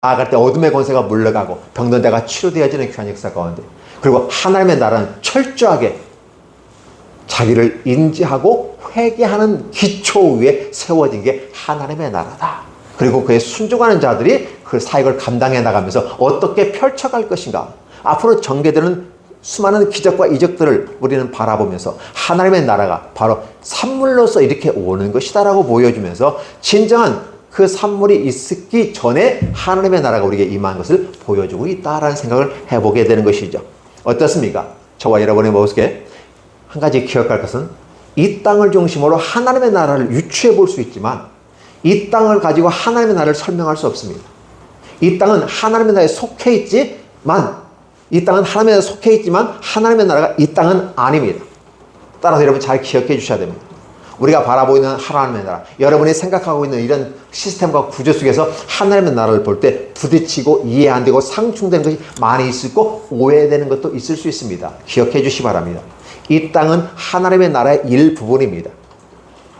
나아갈 때 어둠의 권세가 물러가고 병든 데가 치료되어지는 귀한 역사 가운데, 그리고 하나님의 나라는 철저하게 자기를 인지하고 회개하는 기초 위에 세워진 게 하나님의 나라다. 그리고 그에 순종하는 자들이 그 사역을 감당해 나가면서 어떻게 펼쳐갈 것인가, 앞으로 전개되는 수많은 기적과 이적들을 우리는 바라보면서 하나님의 나라가 바로 산물로서 이렇게 오는 것이다라고 보여주면서 진정한 그 산물이 있기 전에 하나님의 나라가 우리에게 임한 것을 보여주고 있다라는 생각을 해보게 되는 것이죠. 어떻습니까? 저와 여러분의 모습에 한 가지 기억할 것은, 이 땅을 중심으로 하나님의 나라를 유추해 볼 수 있지만 이 땅을 가지고 하나님의 나라를 설명할 수 없습니다. 이 땅은 하나님의 나라에 속해 있지만, 이 땅은 하나님의 나라에 속해 있지만 하나님의 나라가 이 땅은 아닙니다. 따라서 여러분 잘 기억해 주셔야 됩니다. 우리가 바라보이는 하나님의 나라, 여러분이 생각하고 있는 이런 시스템과 구조 속에서 하나님의 나라를 볼 때 부딪히고 이해 안 되고 상충되는 것이 많이 있고 오해되는 것도 있을 수 있습니다. 기억해 주시기 바랍니다. 이 땅은 하나님의 나라의 일부분입니다.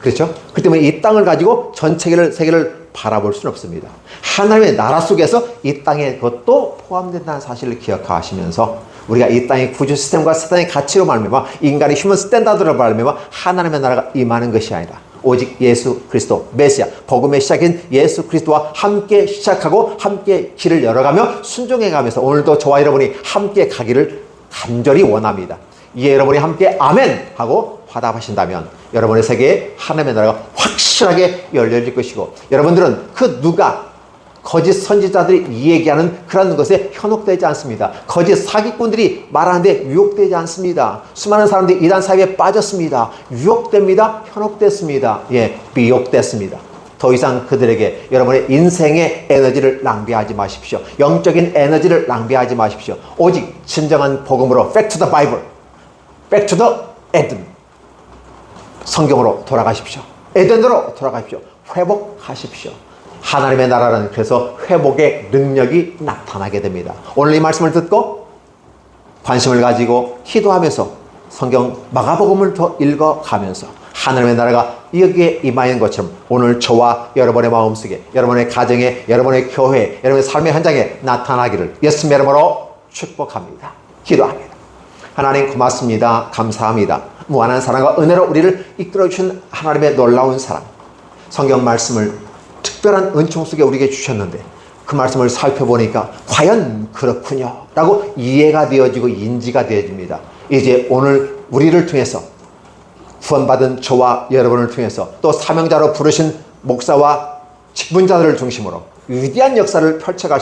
그렇죠? 그렇기 때문에 이 땅을 가지고 전 세계를 바라볼 수는 없습니다. 하나님의 나라 속에서 이 땅에 그것도 포함된다는 사실을 기억하시면서 우리가 이 땅의 구조 시스템과 세상의 가치로 말미암아 인간의 휴먼 스탠다드로 말미암아 하나님의 나라가 임하는 것이 아니라 오직 예수 그리스도 메시아, 복음의 시작인 예수 그리스도와 함께 시작하고 함께 길을 열어가며 순종해가면서 오늘도 저와 여러분이 함께 가기를 간절히 원합니다. 이에 여러분이 함께 아멘 하고 화답하신다면 여러분의 세계에 하나님의 나라가 확실하게 열려질 것이고, 여러분들은 그 누가 거짓 선지자들이 얘기하는 그런 것에 현혹되지 않습니다. 거짓 사기꾼들이 말하는데 유혹되지 않습니다. 수많은 사람들이 이단 사이에 빠졌습니다. 유혹됩니다. 현혹됐습니다. 미혹됐습니다. 더 이상 그들에게 여러분의 인생의 에너지를 낭비하지 마십시오. 영적인 에너지를 낭비하지 마십시오. 오직 진정한 복음으로 Back to the Bible, Back to the Eden, 성경으로 돌아가십시오. 에덴으로 돌아가십시오. 회복하십시오. 하나님의 나라는 그래서 회복의 능력이 나타나게 됩니다. 오늘 이 말씀을 듣고 관심을 가지고 기도하면서 성경 마가복음을 더 읽어가면서 하나님의 나라가 여기에 임하는 것처럼 오늘 저와 여러분의 마음속에, 여러분의 가정에, 여러분의 교회에, 여러분의 삶의 현장에 나타나기를 예수님의 이름으로 축복합니다. 기도합니다. 하나님 고맙습니다. 감사합니다. 무한한 사랑과 은혜로 우리를 이끌어주신 하나님의 놀라운 사랑, 성경 말씀을 특별한 은총 속에 우리에게 주셨는데 그 말씀을 살펴보니까 과연 그렇군요 라고 이해가 되어지고 인지가 되어집니다. 이제 오늘 우리를 통해서 구원받은 저와 여러분을 통해서 또 사명자로 부르신 목사와 직분자들을 중심으로 위대한 역사를 펼쳐갈